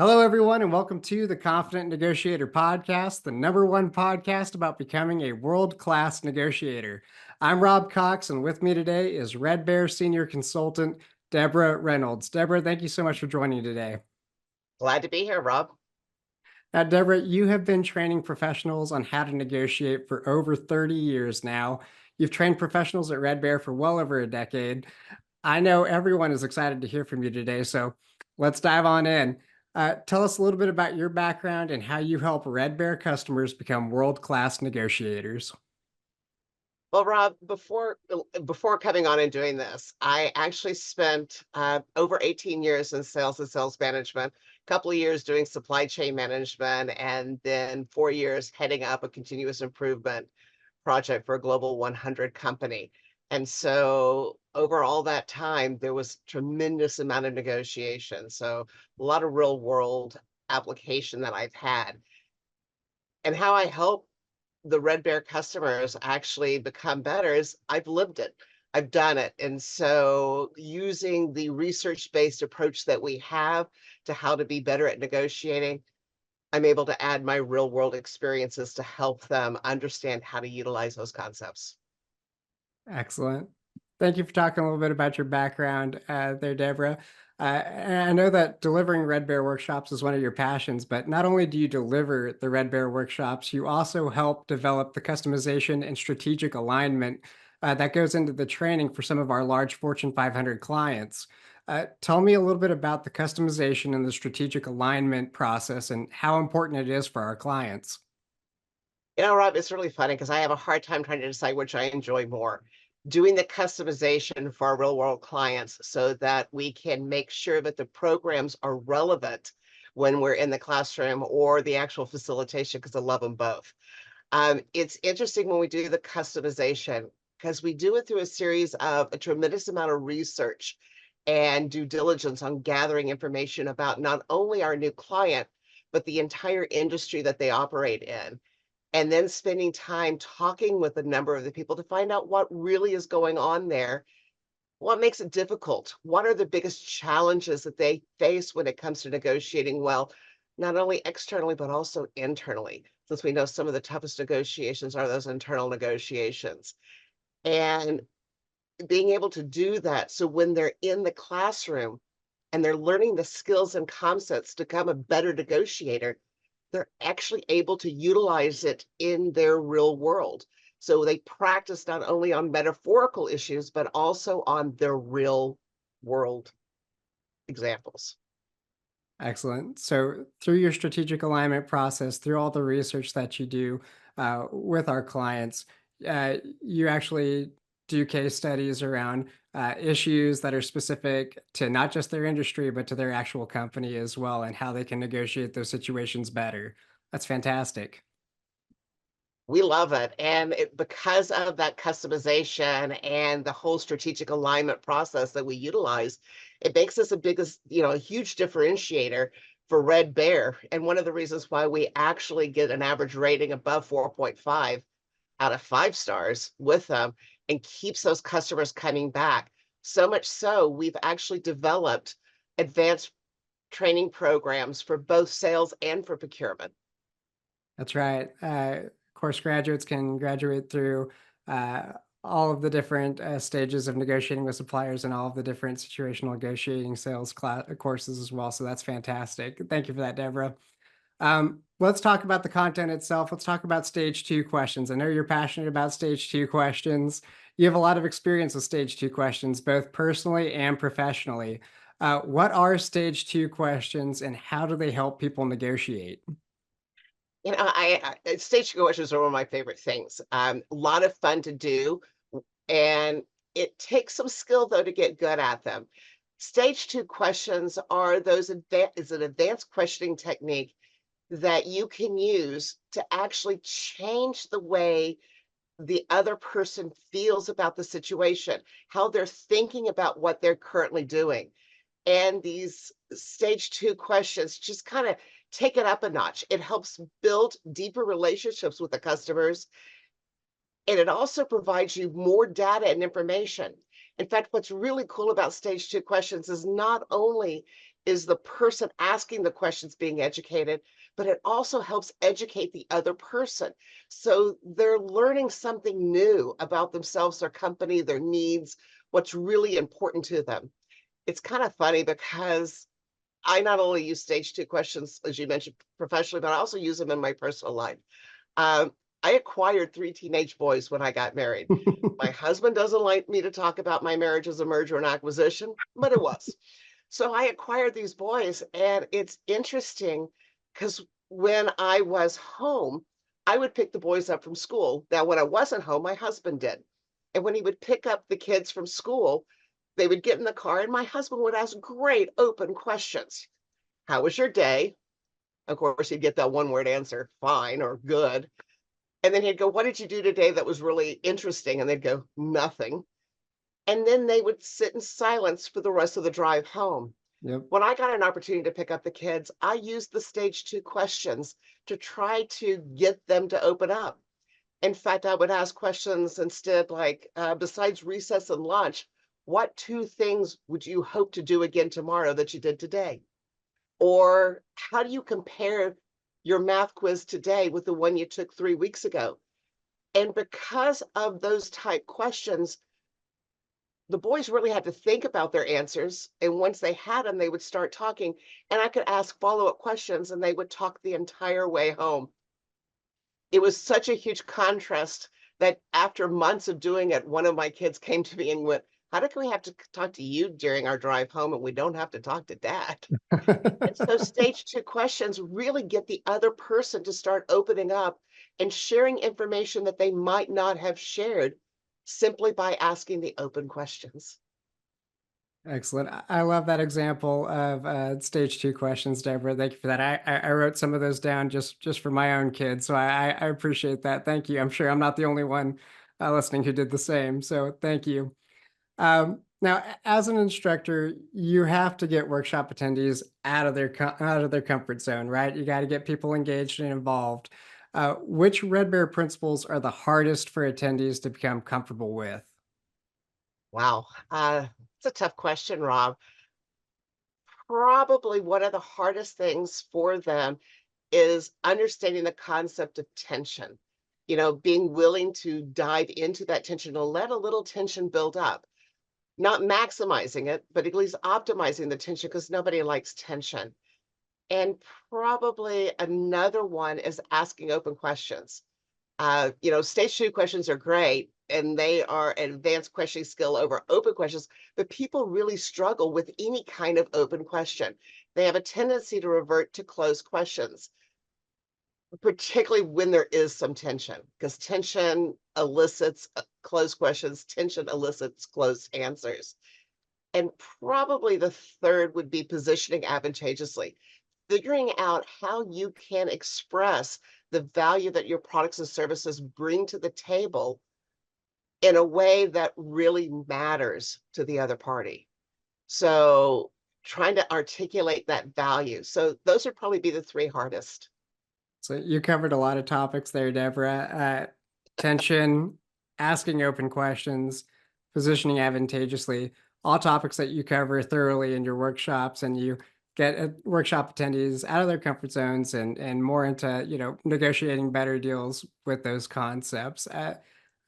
Hello, everyone, and welcome to the Confident Negotiator Podcast, the number one podcast about becoming a world-class negotiator. I'm Rob Cox, and with me today is Red Bear Senior Consultant Deborah Reynolds. Deborah, thank you so much for joining today. Glad to be here, Rob. Now, Deborah, you have been training professionals on how to negotiate for over 30 years now. You've trained professionals at Red Bear for well over a decade. I know everyone is excited to hear from you today, so let's dive on in. Tell us a little bit about your background and how you help Red Bear customers become world-class negotiators. Well, Rob, before coming on and doing this, I actually spent over 18 years in sales and sales management, a couple of years doing supply chain management, and then 4 years heading up a continuous improvement project for a global 100 company. And so over all that time, there was tremendous amount of negotiation. So a lot of real world application that I've had. And how I help the Red Bear customers actually become better is I've lived it. I've done it. And so using the research-based approach that we have to how to be better at negotiating, I'm able to add my real world experiences to help them understand how to utilize those concepts. Excellent. Thank you for talking a little bit about your background there, Deborah. And I know that delivering Red Bear workshops is one of your passions, but not only do you deliver the Red Bear workshops, you also help develop the customization and strategic alignment that goes into the training for some of our large Fortune 500 clients. Tell me a little bit about the customization and the strategic alignment process and how important it is for our clients. Rob, it's really funny because I have a hard time trying to decide which I enjoy more. Doing the customization for our real world clients so that we can make sure that the programs are relevant when we're in the classroom or the actual facilitation, because I love them both. It's interesting when we do the customization because we do it through a series of a tremendous amount of research and due diligence on gathering information about not only our new client, but the entire industry that they operate in, and then spending time talking with a number of the people to find out what really is going on there, what makes it difficult, what are the biggest challenges that they face when it comes to negotiating well, not only externally, but also internally, since we know some of the toughest negotiations are those internal negotiations. And being able to do that, so when they're in the classroom and they're learning the skills and concepts to become a better negotiator, they're actually able to utilize it in their real world. So they practice not only on metaphorical issues, but also on their real world examples. Excellent. So through your strategic alignment process, through all the research that you do with our clients, you actually do case studies around issues that are specific to not just their industry, but to their actual company as well, and how they can negotiate those situations better. That's fantastic. We love it. And because of that customization and the whole strategic alignment process that we utilize, it makes us a huge differentiator for Red Bear. And one of the reasons why we actually get an average rating above 4.5 out of 5 stars with them and keeps those customers coming back. So much so, we've actually developed advanced training programs for both sales and for procurement. That's right. Course graduates can graduate through uh, all of the different stages of negotiating with suppliers and all of the different situational negotiating sales courses as well. So that's fantastic. Thank you for that, Deborah. Let's talk about the content itself. Let's talk about stage two questions. I know you're passionate about stage two questions. You have a lot of experience with stage two questions, both personally and professionally. What are stage two questions and how do they help people negotiate? Stage questions are one of my favorite things. A lot of fun to do, and it takes some skill though to get good at them. Stage two questions are is an advanced questioning technique that you can use to actually change the way the other person feels about the situation, how they're thinking about what they're currently doing. And these stage two questions just kind of take it up a notch. It helps build deeper relationships with the customers, and it also provides you more data and information. In fact, what's really cool about stage two questions is not only is the person asking the questions being educated, but it also helps educate the other person. So they're learning something new about themselves, their company, their needs, what's really important to them. It's kind of funny because I not only use stage two questions, as you mentioned, professionally, but I also use them in my personal life. Um, I acquired three teenage boys when I got married. My husband doesn't like me to talk about my marriage as a merger and acquisition, but it was. So I acquired these boys, and it's interesting because when I was home, I would pick the boys up from school. Now, when I wasn't home, my husband did. And when he would pick up the kids from school, they would get in the car, and my husband would ask great open questions. How was your day? Of course, he'd get that one word answer, fine or good. And then he'd go, what did you do today that was really interesting? And they'd go, nothing. And then they would sit in silence for the rest of the drive home. Yep. When I got an opportunity to pick up the kids, I used the stage two questions to try to get them to open up. In fact, I would ask questions instead like, besides recess and lunch, what two things would you hope to do again tomorrow that you did today? Or how do you compare your math quiz today with the one you took 3 weeks ago? And because of those type questions, the boys really had to think about their answers. And once they had them, they would start talking. And I could ask follow-up questions and they would talk the entire way home. It was such a huge contrast that after months of doing it, one of my kids came to me and went, how do we have to talk to you during our drive home and we don't have to talk to dad? And so stage two questions really get the other person to start opening up and sharing information that they might not have shared simply by asking the open questions. Excellent. I love that example of stage two questions, Deborah. Thank you for that. I wrote some of those down just for my own kids, so I appreciate that. Thank you. I'm sure I'm not the only one listening who did the same. So thank you. Now, as an instructor, you have to get workshop attendees out of their comfort zone, right? You got to get people engaged and involved. Which Red Bear principles are the hardest for attendees to become comfortable with? Wow. It's a tough question, Rob. Probably one of the hardest things for them is understanding the concept of tension. Being willing to dive into that tension and let a little tension build up. Not maximizing it, but at least optimizing the tension because nobody likes tension. And probably another one is asking open questions. Stage two questions are great and they are an advanced questioning skill over open questions, but people really struggle with any kind of open question. They have a tendency to revert to closed questions, particularly when there is some tension, because tension elicits closed questions, tension elicits closed answers. And probably the third would be positioning advantageously, figuring out how you can express the value that your products and services bring to the table in a way that really matters to the other party. So trying to articulate that value. So those would probably be the three hardest. So you covered a lot of topics there, Deborah. Tension, asking open questions, positioning advantageously, all topics that you cover thoroughly in your workshops, and you get workshop attendees out of their comfort zones and more into negotiating better deals with those concepts. I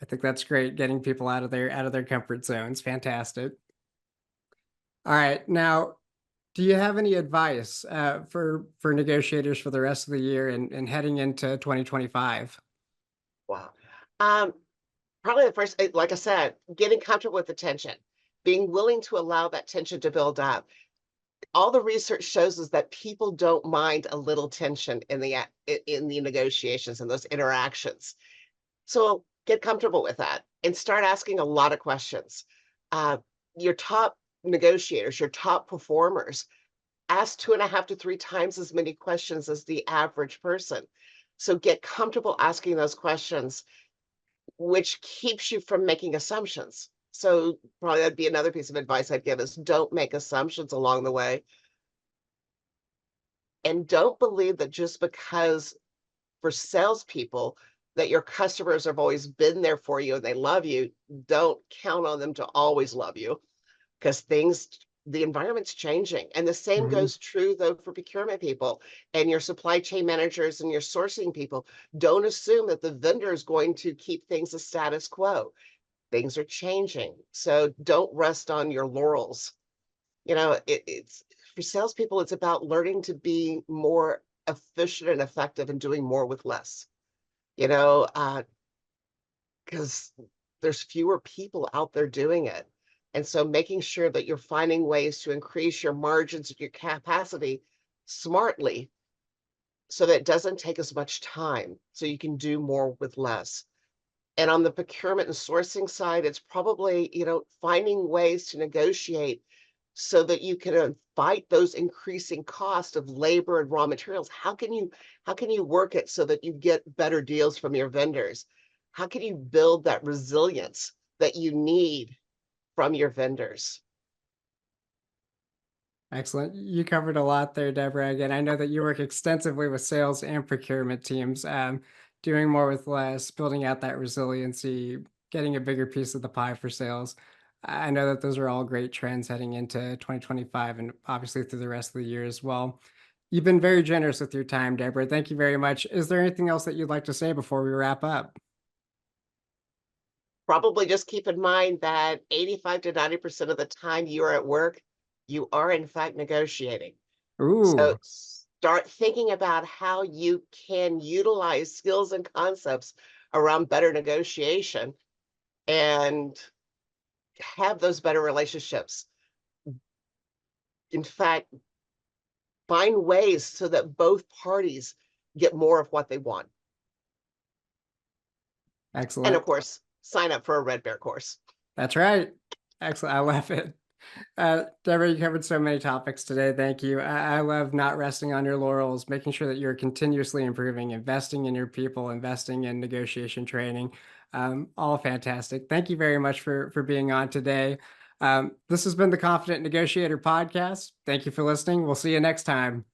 think that's great, getting people out of their comfort zones. Fantastic. All right, now, do you have any advice for negotiators for the rest of the year and heading into 2025? Wow. Um, Probably the first, like I said, getting comfortable with the tension, being willing to allow that tension to build up. All the research shows us that people don't mind a little tension in the negotiations and those interactions. So get comfortable with that and start asking a lot of questions. Uh, your top negotiators, your top performers, ask 2.5 to 3 times as many questions as the average person. So get comfortable asking those questions, which keeps you from making assumptions. So probably that'd be another piece of advice I'd give is don't make assumptions along the way. And don't believe that just because for salespeople that your customers have always been there for you and they love you, don't count on them to always love you because things the environment's changing. And the same Mhm. goes true though for procurement people and your supply chain managers and your sourcing people. Don't assume that the vendor is going to keep things the status quo. Things are changing. So don't rest on your laurels. It's for salespeople, it's about learning to be more efficient and effective and doing more with less, you know, because there's fewer people out there doing it. And so making sure that you're finding ways to increase your margins and your capacity smartly so that it doesn't take as much time, so you can do more with less. And on the procurement and sourcing side, it's probably, finding ways to negotiate so that you can fight those increasing costs of labor and raw materials. How can you work it so that you get better deals from your vendors? How can you build that resilience that you need from your vendors? Excellent. You covered a lot there, Deborah. Again, I know that you work extensively with sales and procurement teams, doing more with less, building out that resiliency, getting a bigger piece of the pie for sales. I know that those are all great trends heading into 2025 and obviously through the rest of the year as well. You've been very generous with your time, Deborah. Thank you very much. Is there anything else that you'd like to say before we wrap up? Probably just keep in mind that 85 to 90% of the time you are at work, you are in fact negotiating. So Ooh, start thinking about how you can utilize skills and concepts around better negotiation and have those better relationships. In fact, find ways so that both parties get more of what they want. And of excellent. course, sign up for a Red Bear course. That's right. Excellent. I love it. Deborah, you covered so many topics today. Thank you. I love not resting on your laurels, making sure that you're continuously improving, investing in your people, investing in negotiation training. All fantastic. Thank you very much for being on today. This has been the Confident Negotiator Podcast. Thank you for listening. We'll see you next time.